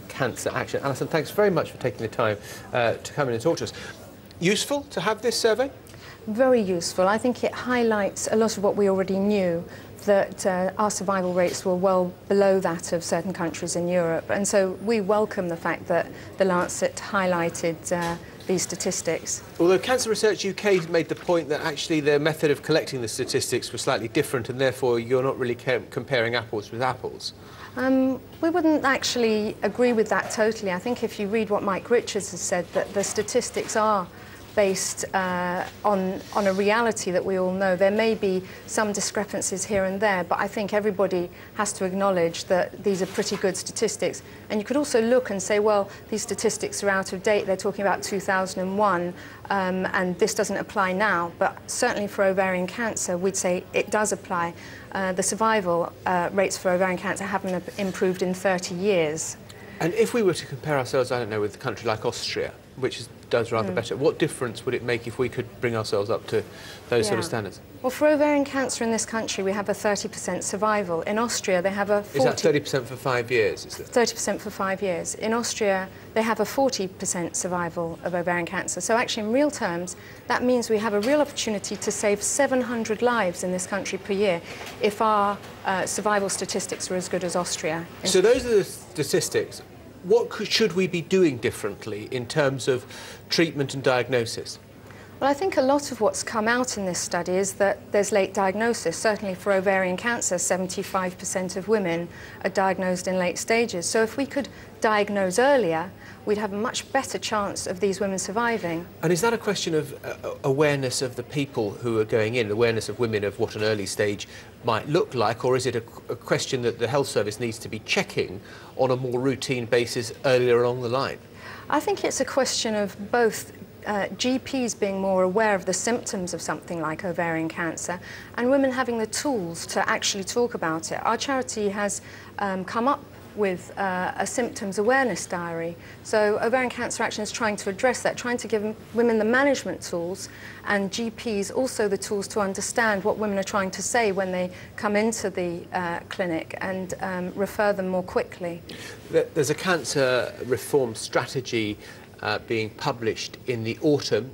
Cancer Action. Alison, thanks very much for taking the time to come in and talk to us. Useful to have this survey? Very useful. I think it highlights a lot of what we already knew, that our survival rates were well below that of certain countries in Europe. And so we welcome the fact that the Lancet highlighted these statistics. Although Cancer Research UK made the point that actually their method of collecting the statistics was slightly different, and therefore you're not really comparing apples with apples. We wouldn't actually agree with that totally. I think if you read what Mike Richards has said, that the statistics are based on a reality that we all know. There may be some discrepancies here and there, but I think everybody has to acknowledge that these are pretty good statistics. And you could also look and say, well, these statistics are out of date. They're talking about 2001, and this doesn't apply now. But certainly for ovarian cancer, we'd say it does apply. The survival rates for ovarian cancer haven't improved in 30 years. And if we were to compare ourselves, I don't know, with a country like Austria, which does rather better, what difference would it make if we could bring ourselves up to those sort of standards? Well, for ovarian cancer in this country, we have a 30% survival. In Austria, they have a 40%... Is that 30% for 5 years? Is it? 30% for 5 years. In Austria, they have a 40% survival of ovarian cancer. So actually, in real terms, that means we have a real opportunity to save 700 lives in this country per year if our survival statistics were as good as Austria. So those are the statistics. What should we be doing differently in terms of treatment and diagnosis? Well, I think a lot of what's come out in this study is that there's late diagnosis. Certainly for ovarian cancer, 75% of women are diagnosed in late stages. So if we could diagnose earlier, we'd have a much better chance of these women surviving. And is that a question of awareness of the people who are going in, awareness of women of what an early stage might look like, or is it a question that the health service needs to be checking on a more routine basis earlier along the line? I think it's a question of both GPs being more aware of the symptoms of something like ovarian cancer and women having the tools to actually talk about it. Our charity has come up with a symptoms awareness diary. So Ovarian Cancer Action is trying to address that, trying to give women the management tools and GPs also the tools to understand what women are trying to say when they come into the clinic and refer them more quickly. There's a cancer reform strategy being published in the autumn.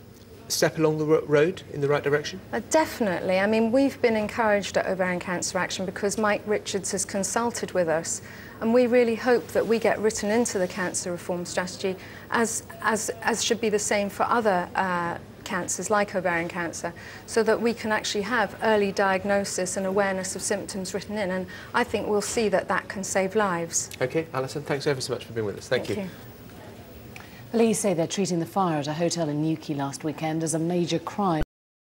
Step along the road in the right direction? Definitely. I mean, we've been encouraged at Ovarian Cancer Action because Mike Richards has consulted with us, and we really hope that we get written into the cancer reform strategy, as should be the same for other cancers like ovarian cancer, so that we can actually have early diagnosis and awareness of symptoms written in, and I think we'll see that that can save lives. OK, Alison, thanks ever so much for being with us. Thank you. Police say they're treating the fire at a hotel in Newquay last weekend as a major crime.